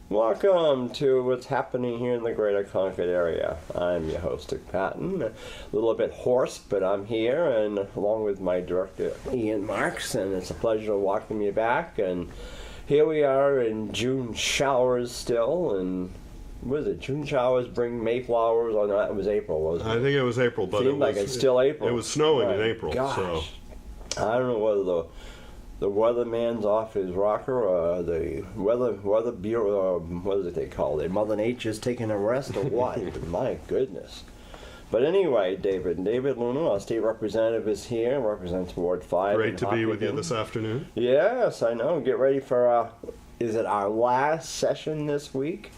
Welcome to what's happening here in the greater Concord area. I'm your host, Patten. A little bit hoarse, but I'm here, and along with my director, Ian Marx, and it's a pleasure to welcome you back. And here we are in June showers still, and what is it? June showers bring Mayflowers. Oh no, that was April, wasn't it? I think it was April, but Seemed like it's still April. It was snowing in My April. Gosh. So I don't know whether the weatherman's off his rocker, or the weather bureau, or what is it they call it? Mother Nature's taking a rest, or what? My goodness. But anyway, David Luneau, our state representative, is here. Represents Ward 5. great to be with you Hopkinton. this afternoon. Yes, I know. Get ready for is it our last session this week?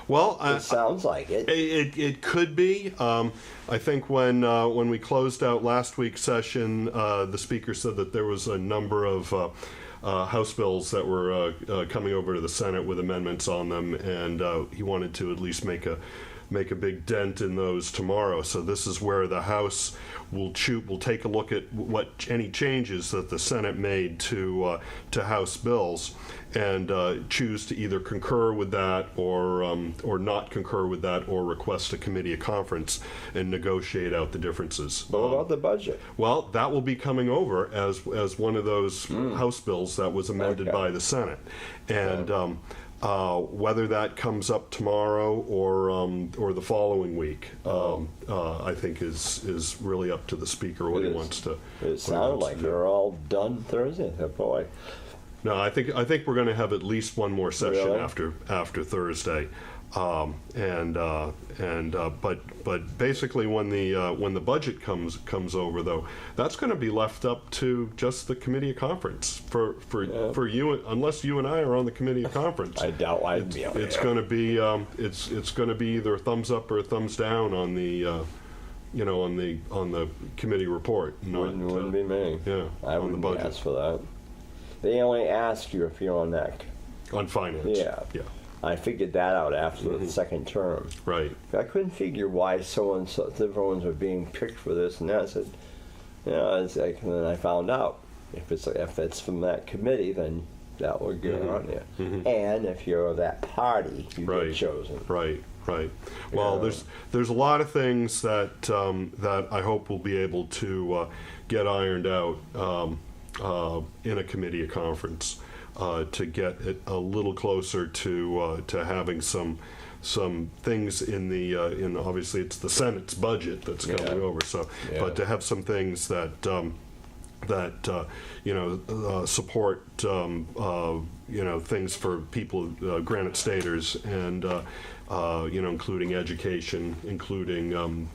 Well, It sounds like it. it could be. I think when we closed out last week's session, the speaker said that there was a number of House bills that were coming over to the Senate with amendments on them, and he wanted to at least make a big dent in those tomorrow. So this is where the House will take a look at any changes that the Senate made to House bills, and choose to either concur with that or not concur with that, or request a committee of conference and negotiate out the differences. What about the budget? Well, that will be coming over as one of those House bills that was amended by the Senate, and whether that comes up tomorrow or the following week, I think is really up to the speaker what he wants to. It sounds like you're all done Thursday. Oh, boy. No, I think we're going to have at least one more session Really? after Thursday, but basically when the budget comes over, though, that's going to be left up to just the committee of conference for you, unless you and I are on the committee of conference. I doubt I'd be on It's there. going to be it's going to be either a thumbs up or a thumbs down on the on the committee report. Wouldn't be me. Yeah, I on the wouldn't budget. ask for that. They only ask you if you're on that. On finance. Yeah. I figured that out after the second term. Right. I couldn't figure why so and so different ones were being picked for this and that. I said, it's like, and then I found out if it's from that committee, then that would get on there. And if you're of that party, you get chosen. Right. Well, there's a lot of things that that I hope we'll be able to get ironed out in a committee of conference to get it a little closer to having some things in obviously it's the Senate's budget that's coming over. So, but to have some things that support things for people, Granite Staters, and including education, including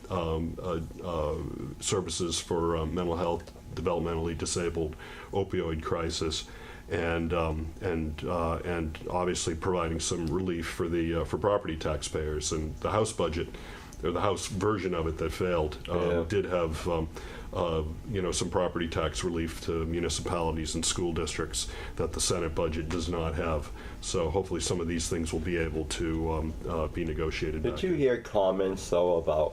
services for mental health, developmentally disabled, opioid crisis, and obviously providing some relief for property taxpayers. And the House budget, or the House version of it that failed, did have some property tax relief to municipalities and school districts that the Senate budget does not have. So hopefully some of these things will be able to be negotiated. Did you hear comments, though, about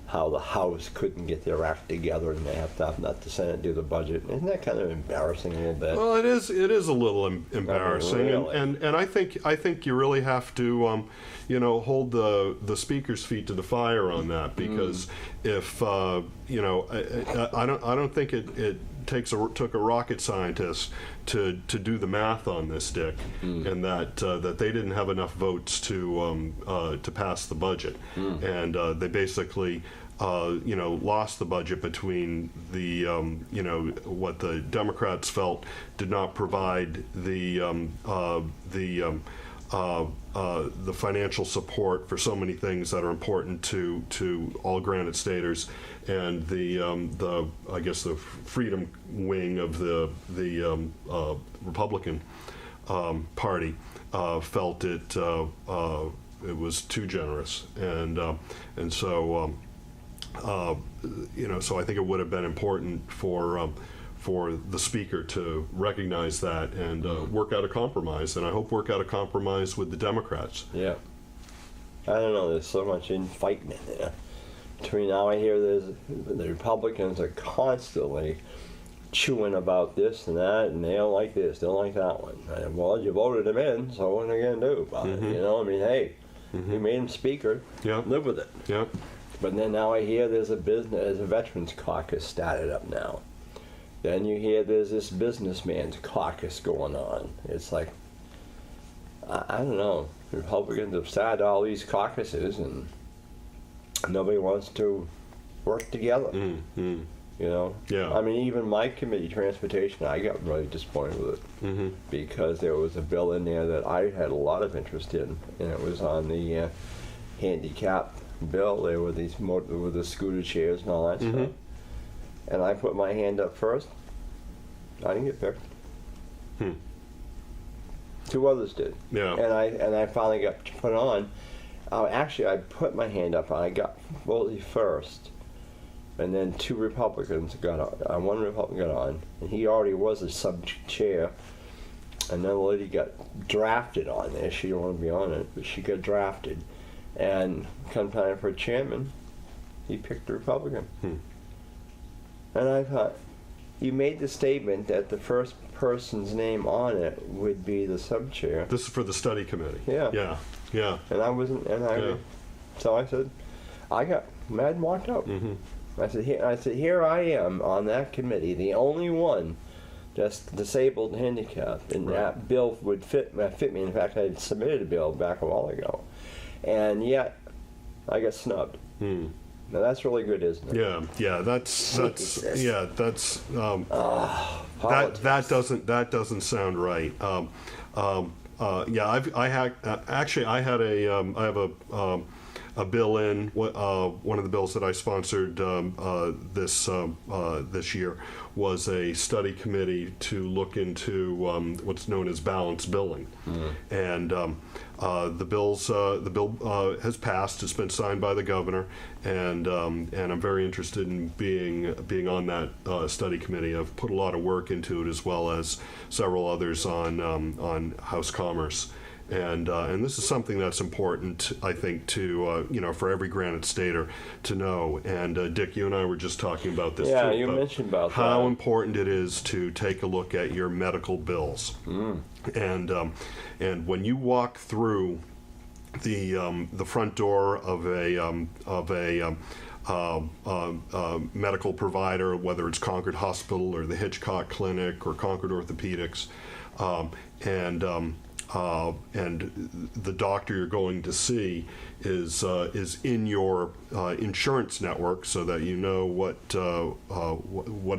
how the House couldn't get their act together and they have to let the Senate do the budget? Isn't that kind of embarrassing a little bit? Well, it is a little embarrassing, really. and I think you really have to hold the speaker's feet to the fire on that, because if I don't think it took a rocket scientist to do the math on this, Dick, and that they didn't have enough votes to pass the budget, and they basically lost the budget between the what the Democrats felt did not provide the financial support for so many things that are important to all Granite Staters, and the I guess the freedom wing of the Republican Party felt it was too generous, and so so I think it would have been important for the speaker to recognize that and work out a compromise, and I hope work out a compromise with the Democrats. Yeah. I don't know, there's so much infighting in there. Between now I hear the Republicans are constantly chewing about this and that, and they don't like this, they don't like that one. And, well, you voted them in, so what are they going to do about it? You know, I mean, hey, you made him speaker, live with it. Yeah. But then now I hear there's a veterans caucus started up now. Then you hear there's this businessman's caucus going on. It's like, I don't know. Republicans have started all these caucuses, and nobody wants to work together. You know? Yeah. I mean, even my committee, transportation, I got really disappointed with it because there was a bill in there that I had a lot of interest in, and it was on the handicap bill. There were the scooter chairs and all that stuff. And I put my hand up first. I didn't get picked. 2 others did. Yeah. And I finally got put on. Actually, I put my hand up and I got voted first. And then 2 Republicans got on. 1 Republican got on, and he already was a sub-chair. Another lady got drafted on there. She didn't want to be on it, but she got drafted. And come time for chairman, he picked a Republican. And I thought, you made the statement that the first person's name on it would be the sub-chair. This is for the study committee. Yeah. Yeah. Yeah. And I wasn't, so I said, I got mad and walked out. I said, here I am on that committee, the only one that's disabled and handicapped, and that bill would fit me. In fact, I had submitted a bill back a while ago, and yet I got snubbed. Now that's really good, isn't it? Yeah, yeah, that's Jesus. yeah, that's that doesn't sound right. Yeah, I have a bill in one of the bills that I sponsored this year was a study committee to look into what's known as balanced billing, and the bill has passed. It's been signed by the governor, and I'm very interested in being on that study committee. I've put a lot of work into it, as well as several others on House Commerce. And this is something that's important, I think, to for every Granite Stater to know. And Dick, you and I were just talking about this. Yeah, too, you mentioned about how that. important it is to take a look at your medical bills. And when you walk through the front door of a medical provider, whether it's Concord Hospital or the Hitchcock Clinic or Concord Orthopedics, and the doctor you're going to see is in your insurance network, so that you know what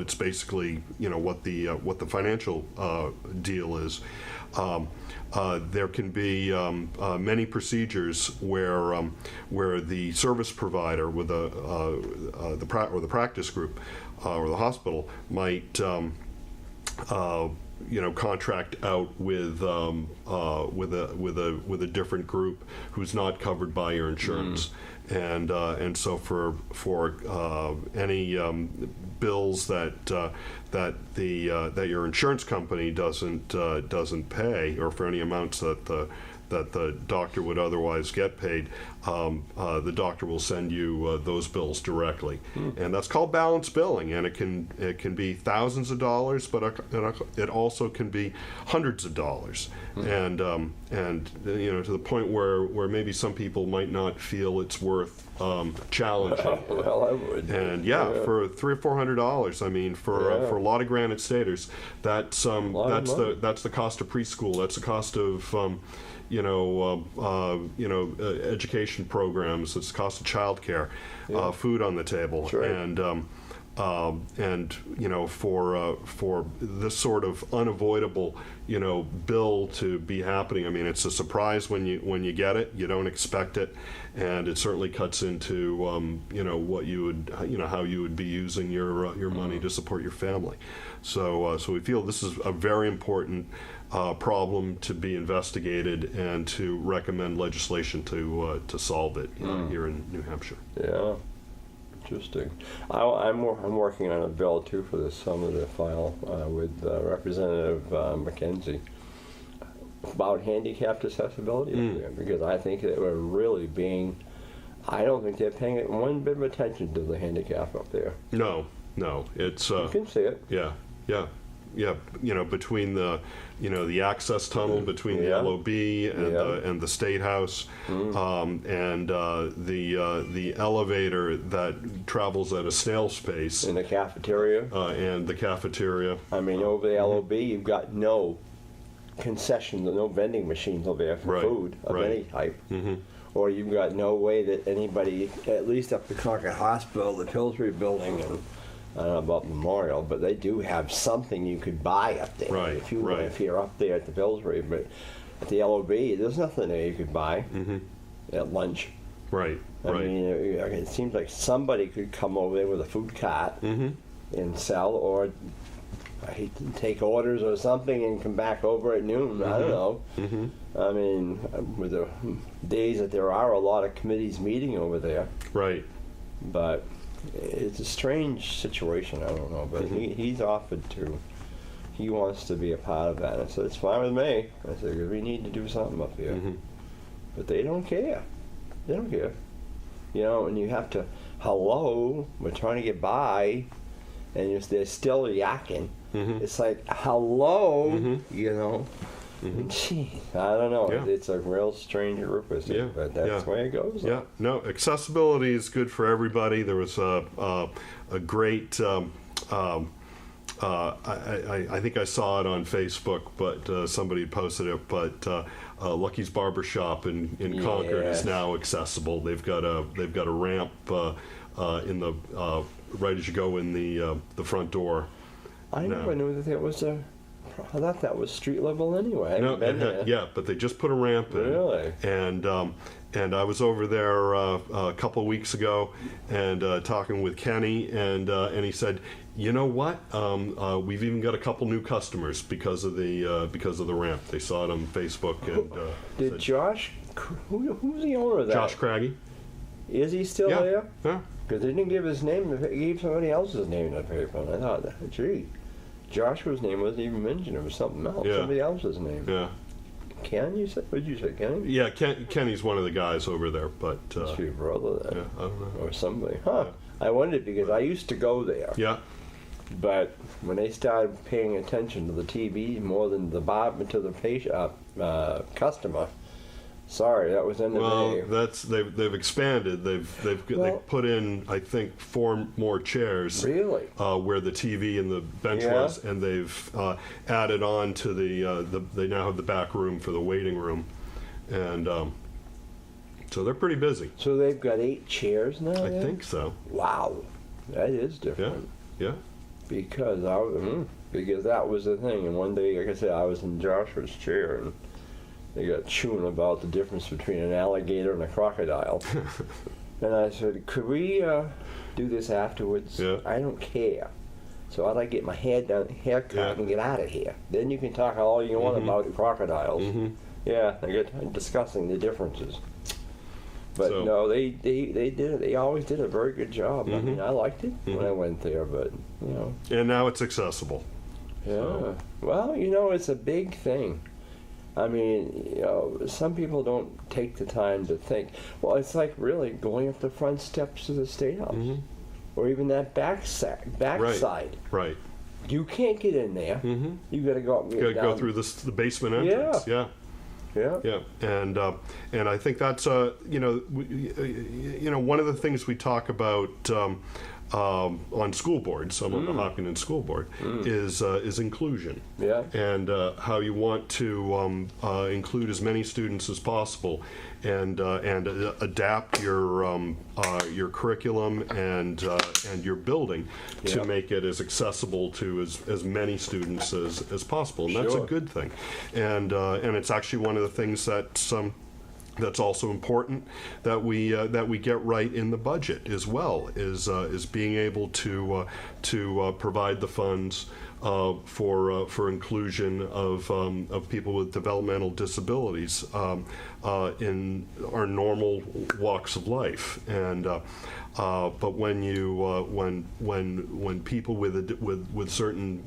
it's basically, what the financial deal is. There can be many procedures where the service provider with the practice group or the hospital might contract out with a different group who's not covered by your insurance, and so for any bills that your insurance company doesn't pay, or for any amounts that the doctor would otherwise get paid, the doctor will send you those bills directly, and that's called balanced billing. And it can be thousands of dollars, but it also can be hundreds of dollars, and to the point where maybe some people might not feel it's worth challenging. Well, I would. And for $300 or $400, I mean, for a lot of Granite Staters, that's the cost of preschool. That's the cost of education programs. It's the cost of childcare, food on the table, right. And for this sort of unavoidable bill to be happening. I mean, it's a surprise when you get it. You don't expect it, and it certainly cuts into what you would how you would be using your money to support your family. So we feel this is a very important problem to be investigated, and to recommend legislation to solve it here in New Hampshire. Yeah, interesting. I'm working on a bill too for the summer to file with Representative McKenzie about handicapped accessibility up there, because I think that we're really I don't think they're paying one bit of attention to the handicap up there. No, it's you can see it. Yeah. yeah, yeah. Between the access tunnel between the Yeah. LOB and the State House, and the elevator that travels at a snail's pace, In the cafeteria. and the cafeteria. I mean, over the LOB, you've got no concessions, no vending machines over there for Right, food of right. any type. Or you've got no way that anybody, at least up the Concord Hospital, the Pillsbury building, and I don't know about Memorial, but they do have something you could buy up there. Right, If right. if you're up there at the Pillsbury, but at the LOB, there's nothing there you could buy at lunch. Right, I right. mean, it seems like somebody could come over there with a food cart and sell, or I hate to take orders or something and come back over at noon. I don't know. I mean, with the days that there are a lot of committees meeting over there, Right. but it's a strange situation. I don't know, but he's offered to. He wants to be a part of that. I said, it's fine with me. I said, 'cause we need to do something up here. But they don't care. They don't care. And you have to, hello, we're trying to get by, and they're still yakking. It's like, hello, Gee, I don't know. Yeah. It's a real strange group, isn't Yeah, it? But that's yeah. the way it goes. Yeah, no, accessibility is good for everybody. There was a great, I think I saw it on Facebook, but somebody posted it, but Lucky's Barbershop in Concord Yes. is now accessible. They've got a ramp in the right as you go in the front door. I No. never knew that there was a. I thought that was street level anyway. I No, haven't been there. yeah, but they just put a ramp in. Really? And I was over there a couple of weeks ago and talking with Kenny, and he said, you know what? We've even got a couple new customers because of the ramp. They saw it on Facebook and Did said, Josh? Who's the owner of that? Josh Craggy. Is he still Yeah, there? yeah. Because they didn't give his name. He gave somebody else's name in the paper, and I thought, gee, Joshua's name wasn't even mentioned. It was something else. Yeah. Somebody else's name. Yeah, Ken, you said? What did you say, Kenny? yeah. Kenny's one of the guys over there, but Must be your brother then. yeah, I don't know. Or somebody. Huh. I wondered because I used to go there. Yeah, But when they started paying attention to the TV more than the to the patient, customer, sorry, that was in the well, day. they've expanded. They've Well- put in, I think, 4 more chairs. Really? Where the TV and the bench Yeah. was, and they've added on to they now have the back room for the waiting room, and so they're pretty busy. So they've got 8 chairs now? I then? think so. Wow, that is Yeah, different. yeah, Because because that was the thing. And one day, like I said, I was in Joshua's chair, and they got chewing about the difference between an alligator and a crocodile. And I said, could we do this afterwards? Yeah. I don't care. So I'd like to get my haircut Yeah. and get out of here. Then you can talk all you want about the crocodiles. Yeah, they get discussing the differences. But So- no, they did it. They always did a very good job. I mean, I liked it when I went there, but and now it's accessible. yeah. So- Well, it's a big thing. I mean, some people don't take the time to think. Well, it's like really going up the front steps of the State House, or even that backside. Right. You can't get in there. You got to go up. You gotta down. go through the basement entrance. Yeah. Yeah. Yeah, and I think that's one of the things we talk about on school boards. I'm on the Hopkinton school board. Is inclusion. Yeah. And how you want to include as many students as possible, and adapt your curriculum and your building to Yeah. make it as accessible to as many students as possible, and that's a Sure. good thing. And it's actually one of the things that's also important that we get right in the budget as well, is being able to provide the funds for inclusion of people with developmental disabilities in our normal walks of life. And but when you when people with certain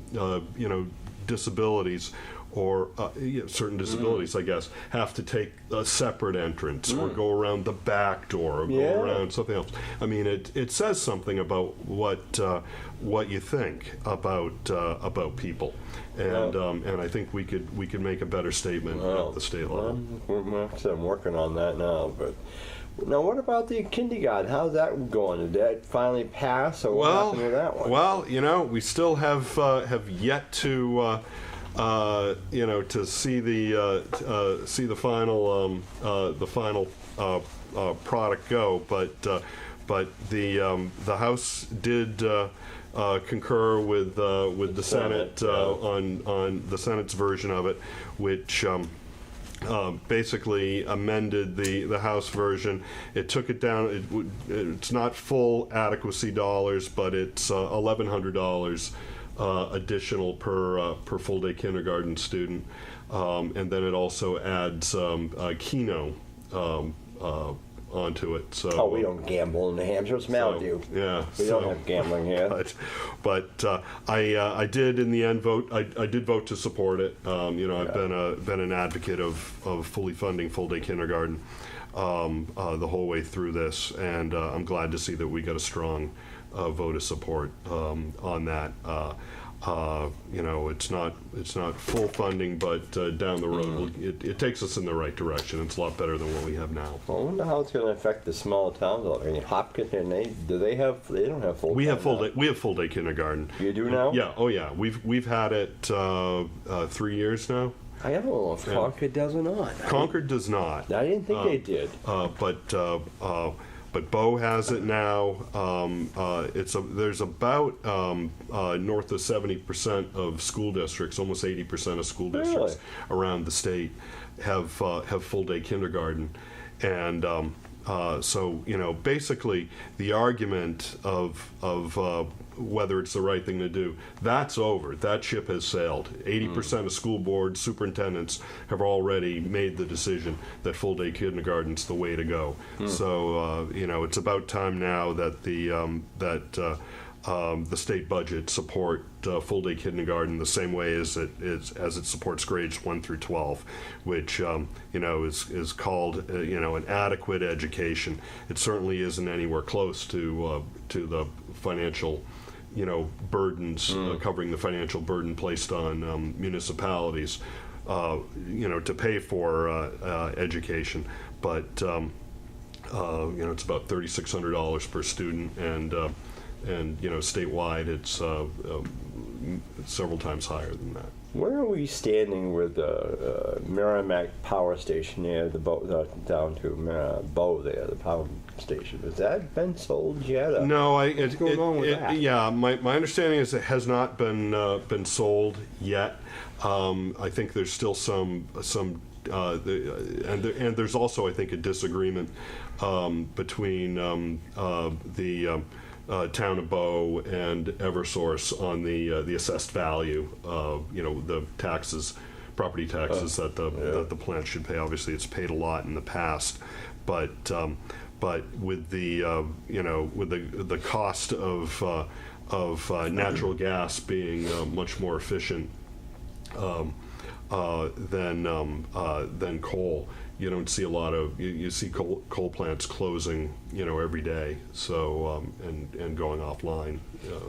disabilities certain disabilities, I guess, have to take a separate entrance or go around the back door or go around something else. I mean, it says something about what you think about people, and I think we could make a better statement at the state level. I'm working on that now, but. Now, what about the kindergarten? How's that going? Did that finally pass, or what happened with that one? Well, we still have yet to to see the final product go, but the House did concur with the Senate on the Senate's version of it, which. Basically amended the House version. It took it down. It's not full adequacy dollars, but it's $1,100 additional per full day kindergarten student, and then it also adds Keno onto it. So we don't gamble in New Hampshire. It's Mountain Dew. Yeah, we don't have gambling here. But I did in the end vote. I did vote to support it. I've been an advocate of fully funding full day kindergarten the whole way through this, and I'm glad to see that we got a strong vote of support on that. It's not full funding, but down the road, it takes us in the right direction. It's a lot better than what we have now. I wonder how it's going to affect the small towns. I mean, Hopkinton, they don't have full. We have full day kindergarten. You do now? Yeah. Oh yeah. We've had it 3 years now. I don't know if Concord does or not. Concord does not. I didn't think they did. But Bow has it now. There's about north of 70% of school districts, almost 80% of school districts around the state have full day kindergarten, and so basically the argument of whether it's the right thing to do, that's over. That ship has sailed. 80% of school boards, superintendents have already made the decision that full day kindergarten's the way to go. So it's about time now that the state budget support full day kindergarten the same way as it supports grades 1 through 12, which is called an adequate education. It certainly isn't anywhere close to the financial burdens, covering the financial burden placed on municipalities to pay for education, but it's about $3,600 per student, and statewide it's several times higher than that. Where are we standing with Merrimack Power Station there, down to Bow there, the power station? Has that been sold yet? No, what's going on with that? Yeah, my understanding is it has not been sold yet. I think there's still some and there's also, I think, a disagreement between the town of Bow and Eversource on the assessed value, the taxes, property taxes that the plant should pay. Obviously, it's paid a lot in the past, but with the cost of natural gas being much more efficient than coal, you don't see a lot of you see coal plants closing every day, so and going offline.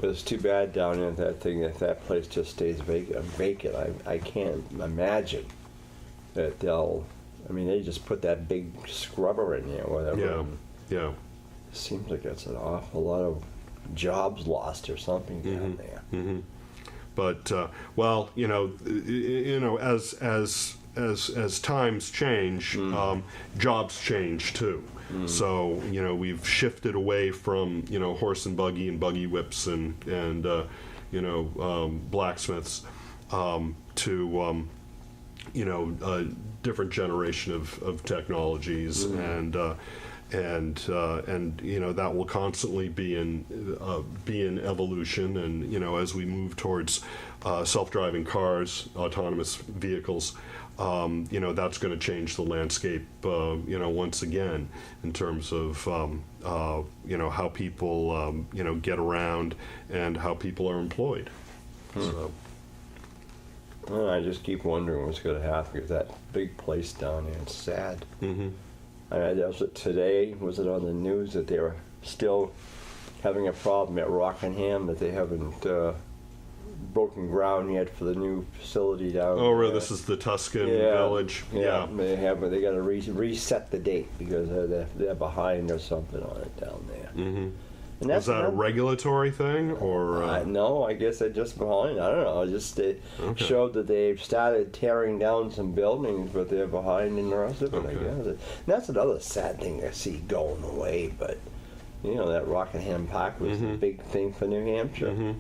It's too bad down there if that place just stays vacant. I can't imagine that they just put that big scrubber in there or whatever. Yeah. It seems like that's an awful lot of jobs lost or something down there. Mm-hmm. But as times change, jobs change too. So we've shifted away from horse and buggy whips and blacksmiths to a different generation of technologies, and that will constantly be in evolution, and as we move towards self-driving cars, autonomous vehicles, that's going to change the landscape once again in terms of how people get around and how people are employed. So. And I just keep wondering what's going to happen because that big place down there, it's sad. Mm-hmm. Today, was it on the news that they were still having a problem at Rockingham, that they haven't broken ground yet for the new facility down Oh, really? there. This is the Tuscan Village. Yeah, they got to reset the date because they're behind or something on it down there. Mm-hmm. And Is that a regulatory thing, or? No, I guess they're just behind. I don't know. They showed that they've started tearing down some buildings, but they're behind in the rest of it, I guess. And that's another sad thing I see going away, but, that Rockingham Park was a big thing for New Hampshire. Mm-hmm.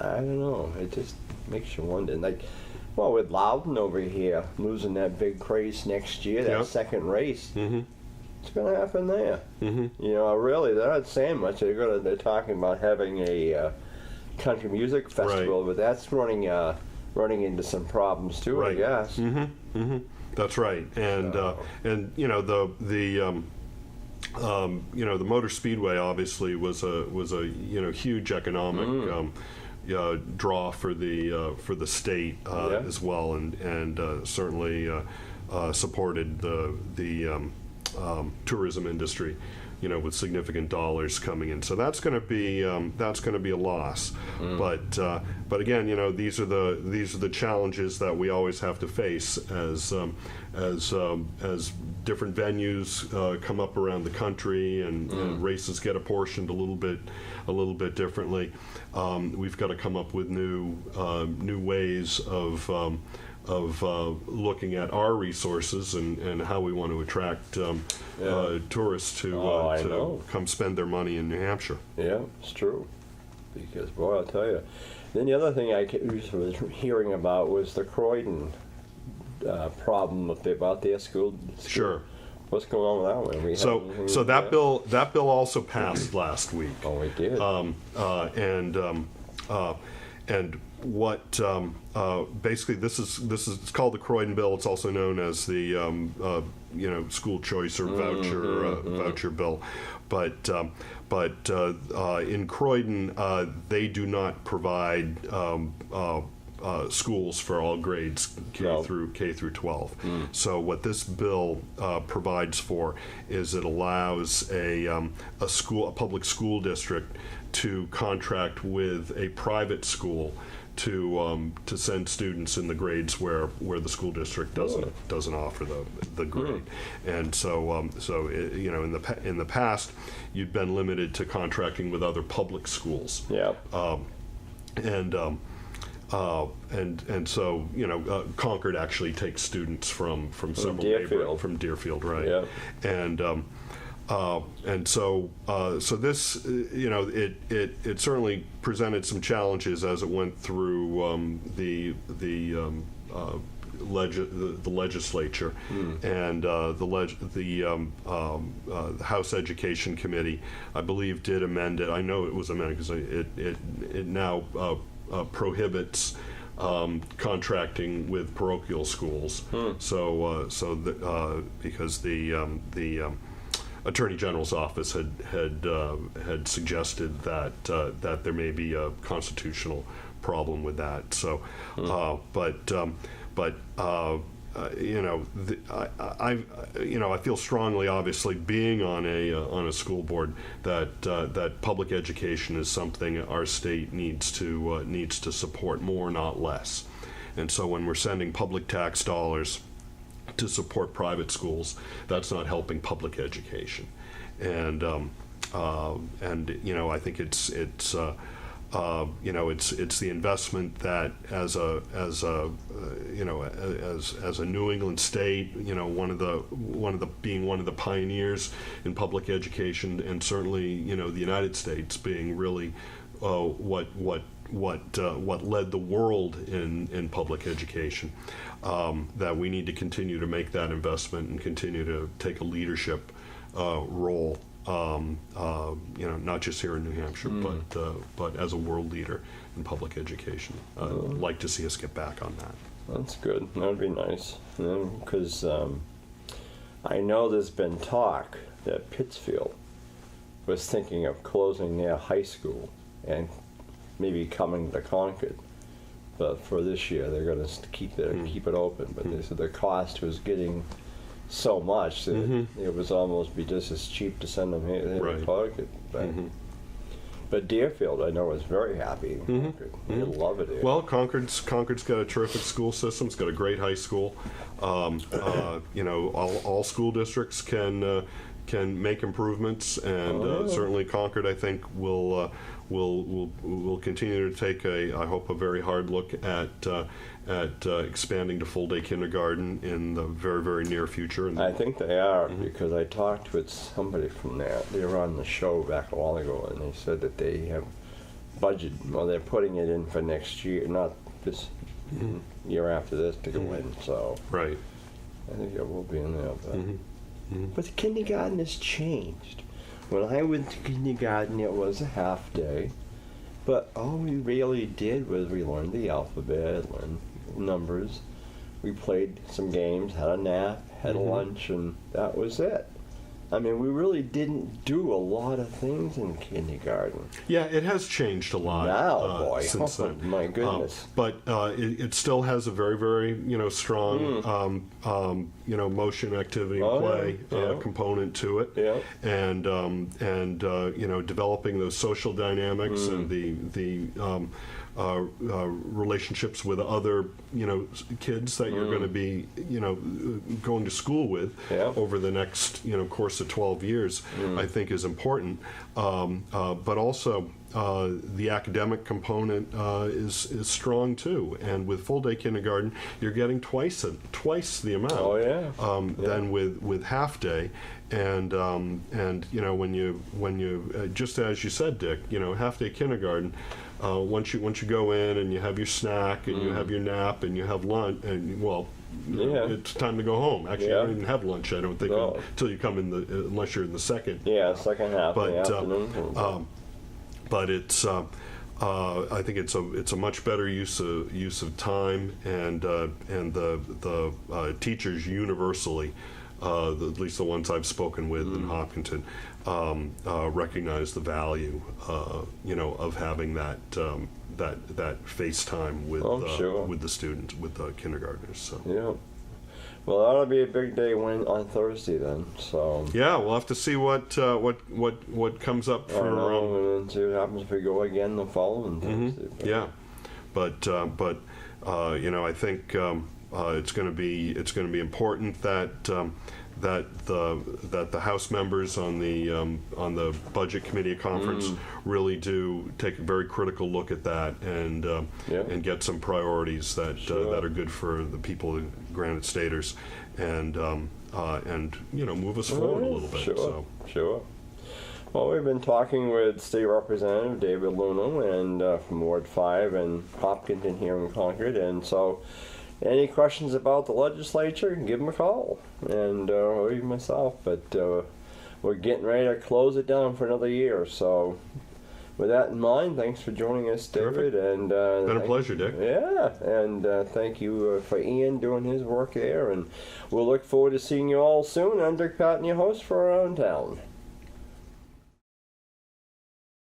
I don't know. It just makes you wonder. With Loudon over here losing that big race next year, that second race, what's going to happen there? Mm-hmm. Really, they're not saying much. They're talking about having a country music festival, but that's running into some problems too, I guess. Mm-hmm. Mm-hmm. That's right, and the Motor Speedway obviously was a huge economic draw for the state as well, and certainly supported the tourism industry, with significant dollars coming in. So that's going to be a loss. But again, these are the challenges that we always have to face as different venues come up around the country and races get apportioned a little bit differently. We've got to come up with new ways of looking at our resources and how we want to attract tourists to come spend their money in New Hampshire. Yeah, it's true. Because, boy, I'll tell you. Then the other thing I was hearing about was the Croydon problem about their school. Sure. What's going on with that one? So that bill also passed last week. Oh, it did. And what basically this is it's called the Croydon Bill. It's also known as the school choice or voucher bill. But in Croydon they do not provide schools for all grades K through 12. So what this bill provides for is it allows a public school district to contract with a private school to send students in the grades where the school district doesn't offer the grade. And so in the past you'd been limited to contracting with other public schools. Yeah. And so Concord actually takes students from several Deerfield. From Deerfield, right? Yeah. And so this it certainly presented some challenges as it went through the legislature, and the House Education Committee, I believe, did amend it. I know it was amended because it now prohibits contracting with parochial schools. Because the Attorney General's office had suggested that there may be a constitutional problem with that. So, I feel strongly, obviously, being on a school board, that public education is something our state needs to support more, not less. And so when we're sending public tax dollars to support private schools, that's not helping public education. And I think it's the investment that as a New England state, one of the pioneers in public education, and certainly the United States being really what led the world in public education, that we need to continue to make that investment and continue to take a leadership role. Not just here in New Hampshire, but as a world leader in public education. I'd like to see us get back on that. That's good. That would be nice. Because I know there's been talk that Pittsfield was thinking of closing their high school and maybe coming to Concord. but for this year they're going to keep it open. But they said the cost was getting so much that it was almost be just as cheap to send them here to Concord. But Deerfield, I know, is very happy. They love it here. Well, Concord's got a terrific school system. It's got a great high school. You know, all school districts can make improvements, and certainly Concord, I think, will continue to take I hope, a very hard look at expanding to full day kindergarten in the very, very near future. And I think they are, because I talked with somebody from there. They were on the show back a while ago, and they said that they have budget. Well, they're putting it in for next year, not this year after this to go in. So right, I think it will be in there. But the kindergarten has changed. When I went to kindergarten, it was a half day, but all we really did was we learned the alphabet, learned numbers, we played some games, had a nap, had a lunch, and that was it. I mean, we really didn't do a lot of things in kindergarten. Yeah, it has changed a lot Now, boy, since then. My goodness. But it still has a very, very strong motion, activity, and play component to it. Yeah. And developing those social dynamics and the relationships with other kids that you're going to be going to school with over the next course of 12 years, I think is important. But also the academic component is strong too. And with full day kindergarten, you're getting twice the amount than with half day. And when you just as you said, Dick, half day kindergarten. Once you go in and you have your snack and you have your nap and you have lunch and it's time to go home. Actually, you don't even have lunch, I don't think, until you come in unless you're in the second. Second half of the afternoon. But it's I think it's a much better use of time, and the teachers universally, at least the ones I've spoken with in Hopkinton, recognize the value of having that face time with the students, with the kindergartners. So. Yeah. Well, that'll be a big day on Thursday then. So. Yeah, we'll have to see what comes up for. And then see what happens if we go again the following Thursday. Yeah, but I think it's going to be important that the House members on the Budget Committee Conference really do take a very critical look at that and get some priorities that are good for the people of Granite Staters and move us forward a little bit. Sure. Well, we've been talking with State Representative David Luneau and from Ward 5 and Hopkinton here in Concord, and so. Any questions about the legislature, give them a call, and or even myself. But we're getting ready to close it down for another year. So with that in mind, thanks for joining us, David. Terrific. And been a pleasure, Dick. Yeah, and thank you for Ian doing his work there. And we'll look forward to seeing you all soon. I'm Dick Patten, your host for Around Town.